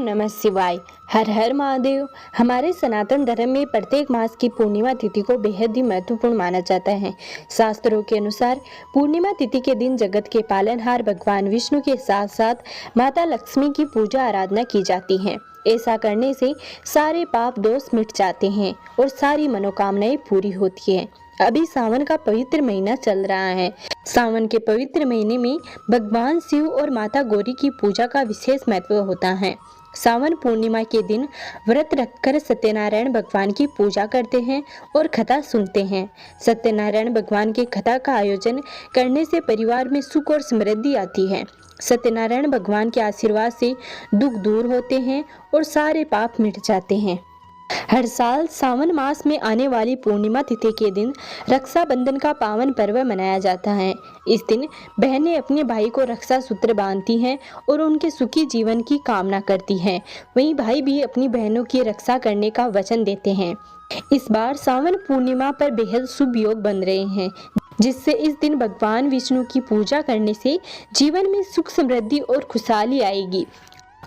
नमः शिवाय। हर हर महादेव। हमारे सनातन धर्म में प्रत्येक मास की पूर्णिमा तिथि को बेहद ही महत्वपूर्ण माना जाता है। शास्त्रों के अनुसार पूर्णिमा तिथि के दिन जगत के पालनहार भगवान विष्णु के साथ साथ माता लक्ष्मी की पूजा आराधना की जाती है। ऐसा करने से सारे पाप दोष मिट जाते हैं और सारी मनोकामनाएं पूरी होती है। अभी सावन का पवित्र महीना चल रहा है। सावन के पवित्र महीने में भगवान शिव और माता गौरी की पूजा का विशेष महत्व होता है। सावन पूर्णिमा के दिन व्रत रखकर सत्यनारायण भगवान की पूजा करते हैं और कथा सुनते हैं। सत्यनारायण भगवान के कथा का आयोजन करने से परिवार में सुख और समृद्धि आती है। सत्यनारायण भगवान के आशीर्वाद से दुख दूर होते हैं और सारे पाप मिट जाते हैं। हर साल सावन मास में आने वाली पूर्णिमा तिथि के दिन रक्षाबंधन का पावन पर्व मनाया जाता है। इस दिन बहनें अपने भाई को रक्षा सूत्र बांधती हैं और उनके सुखी जीवन की कामना करती हैं। वहीं भाई भी अपनी बहनों की रक्षा करने का वचन देते हैं। इस बार सावन पूर्णिमा पर बेहद शुभ योग बन रहे हैं, जिससे इस दिन भगवान विष्णु की पूजा करने से जीवन में सुख समृद्धि और खुशहाली आएगी।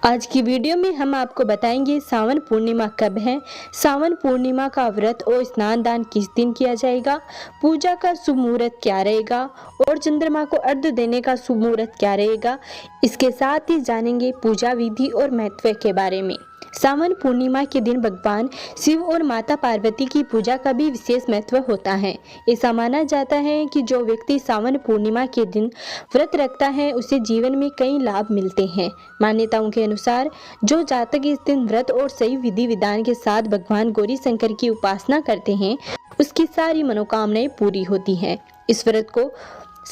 आज की वीडियो में हम आपको बताएंगे सावन पूर्णिमा कब है, सावन पूर्णिमा का व्रत और स्नान दान किस दिन किया जाएगा, पूजा का शुभ मुहूर्त क्या रहेगा और चंद्रमा को अर्घ्य देने का शुभ मुहूर्त क्या रहेगा। इसके साथ ही जानेंगे पूजा विधि और महत्व के बारे में। सावन पूर्णिमा के दिन भगवान शिव और माता पार्वती की पूजा का भी विशेष महत्व होता है। ऐसा माना जाता है कि जो व्यक्ति सावन पूर्णिमा के दिन व्रत रखता है उसे जीवन में कई लाभ मिलते हैं। मान्यताओं के अनुसार जो जातक इस दिन व्रत और सही विधि विधान के साथ भगवान गौरी शंकर की उपासना करते हैं, उसकी सारी मनोकामनाएं पूरी होती हैं। इस व्रत को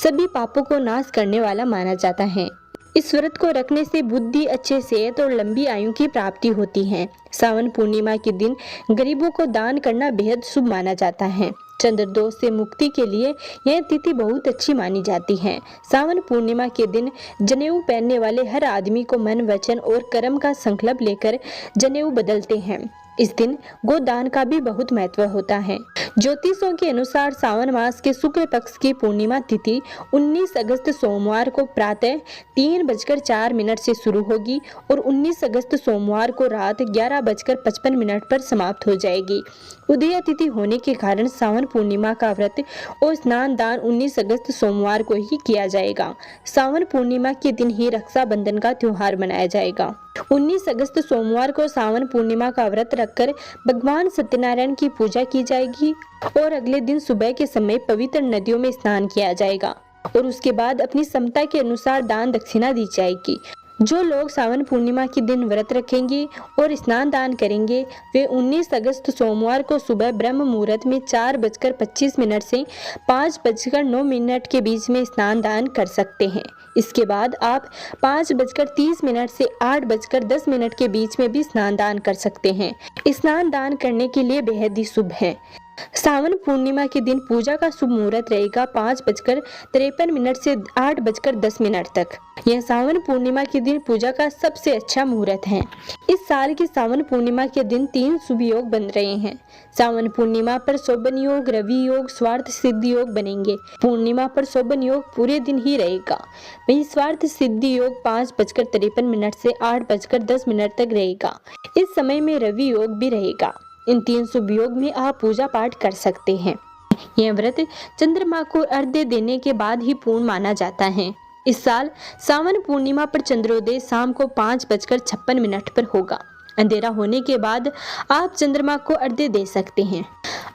सभी पापों को नाश करने वाला माना जाता है। इस व्रत को रखने से बुद्धि, अच्छे सेहत और लंबी आयु की प्राप्ति होती है। सावन पूर्णिमा के दिन गरीबों को दान करना बेहद शुभ माना जाता है। चंद्र दोष से मुक्ति के लिए यह तिथि बहुत अच्छी मानी जाती है। सावन पूर्णिमा के दिन जनेऊ पहनने वाले हर आदमी को मन, वचन और कर्म का संकल्प लेकर जनेऊ बदलते हैं। इस दिन गोदान का भी बहुत महत्व होता है। ज्योतिषों के अनुसार सावन मास के शुक्ल पक्ष की पूर्णिमा तिथि 19 अगस्त सोमवार को प्रातः 3:04 से शुरू होगी और 19 अगस्त सोमवार को रात 11:55 पर समाप्त हो जाएगी। उदय तिथि होने के कारण सावन पूर्णिमा का व्रत और स्नान दान 19 अगस्त सोमवार को ही किया जाएगा। सावन पूर्णिमा के दिन ही रक्षाबंधन का त्योहार मनाया जाएगा। 19 अगस्त सोमवार को सावन पूर्णिमा का व्रत रखकर भगवान सत्यनारायण की पूजा की जाएगी और अगले दिन सुबह के समय पवित्र नदियों में स्नान किया जाएगा और उसके बाद अपनी क्षमता के अनुसार दान दक्षिणा दी जाएगी। जो लोग सावन पूर्णिमा के दिन व्रत रखेंगे और स्नान दान करेंगे वे 19 अगस्त सोमवार को सुबह ब्रह्म मुहूर्त में 4:25 से 5:09 के बीच में स्नान दान कर सकते हैं। इसके बाद आप 5:30 से 8:10 के बीच में भी स्नान दान कर सकते हैं। स्नान दान करने के लिए बेहद ही शुभ है। सावन पूर्णिमा के दिन पूजा का शुभ मुहूर्त रहेगा 5:53 से 8:10 तक। यह सावन पूर्णिमा के दिन पूजा का सबसे अच्छा मुहूर्त है। इस साल की सावन पूर्णिमा के दिन 3 शुभ योग बन रहे हैं। सावन पूर्णिमा पर शोभन योग, रवि योग, स्वार्थ सिद्धि योग बनेंगे। पूर्णिमा पर शोभन योग पूरे दिन ही रहेगा। वहीं स्वार्थ सिद्धि योग 5:53 से 8:10 तक रहेगा। इस समय में रवि योग भी रहेगा। इन 3 शुभ योग में आप पूजा पाठ कर सकते हैं। यह व्रत चंद्रमा को अर्घ्य देने के बाद ही पूर्ण माना जाता है। इस साल सावन पूर्णिमा पर चंद्रोदय शाम को 5:56 पर होगा। अंधेरा होने के बाद आप चंद्रमा को अर्घ्य दे सकते हैं।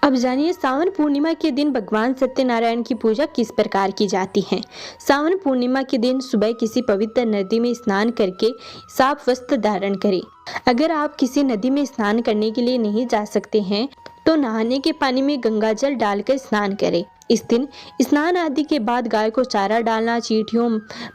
अब जानिए सावन पूर्णिमा के दिन भगवान सत्यनारायण की पूजा किस प्रकार की जाती है। सावन पूर्णिमा के दिन सुबह किसी पवित्र नदी में स्नान करके साफ वस्त्र धारण करें। अगर आप किसी नदी में स्नान करने के लिए नहीं जा सकते हैं तो नहाने के पानी में गंगा जल डालकर स्नान करें। इस दिन स्नान आदि के बाद गाय को चारा डालना, चींटियों,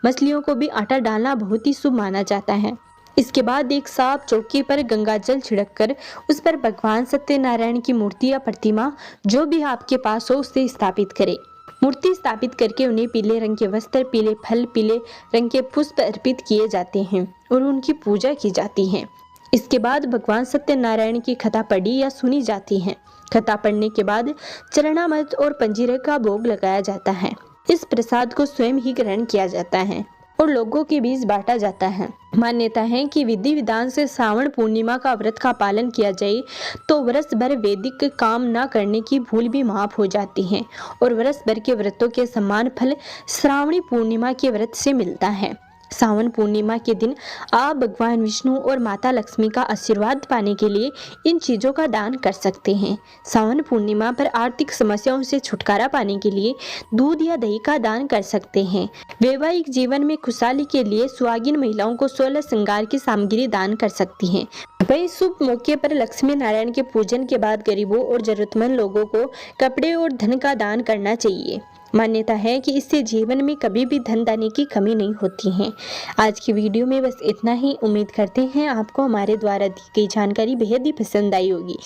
मछलियों को भी आटा डालना बहुत ही शुभ माना जाता है। इसके बाद एक साफ चौकी पर गंगा जल छिड़ककर उस पर भगवान सत्यनारायण की मूर्ति या प्रतिमा जो भी आपके पास हो उसे स्थापित करें। मूर्ति स्थापित करके उन्हें पीले रंग के वस्त्र, पीले फल, पीले रंग के पुष्प अर्पित किए जाते हैं और उनकी पूजा की जाती है। इसके बाद भगवान सत्यनारायण की कथा पढ़ी या सुनी जाती है। कथा पढ़ने के बाद चरणामृत और पंजीरक का भोग लगाया जाता है। इस प्रसाद को स्वयं ही ग्रहण किया जाता है। और लोगों के बीच बांटा जाता है। मान्यता है कि विधि विधान से श्रावण पूर्णिमा का व्रत का पालन किया जाए तो वर्ष भर वैदिक काम न करने की भूल भी माफ हो जाती है और वर्ष भर के व्रतों के समान फल श्रावणी पूर्णिमा के व्रत से मिलता है। सावन पूर्णिमा के दिन आप भगवान विष्णु और माता लक्ष्मी का आशीर्वाद पाने के लिए इन चीजों का दान कर सकते हैं। सावन पूर्णिमा पर आर्थिक समस्याओं से छुटकारा पाने के लिए दूध या दही का दान कर सकते हैं। वैवाहिक जीवन में खुशहाली के लिए सुहागिन महिलाओं को 16 श्रृंगार की सामग्री दान कर सकती हैं। वही शुभ मौके पर लक्ष्मी नारायण के पूजन के बाद गरीबों और जरूरतमंद लोगों को कपड़े और धन का दान करना चाहिए। मान्यता है कि इससे जीवन में कभी भी धन दाने की कमी नहीं होती है। आज की वीडियो में बस इतना ही। उम्मीद करते हैं आपको हमारे द्वारा दी गई जानकारी बेहद ही पसंद आई होगी।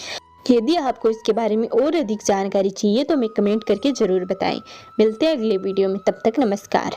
यदि आपको इसके बारे में और अधिक जानकारी चाहिए तो हमें कमेंट करके जरूर बताएं। मिलते हैं अगले वीडियो में, तब तक नमस्कार।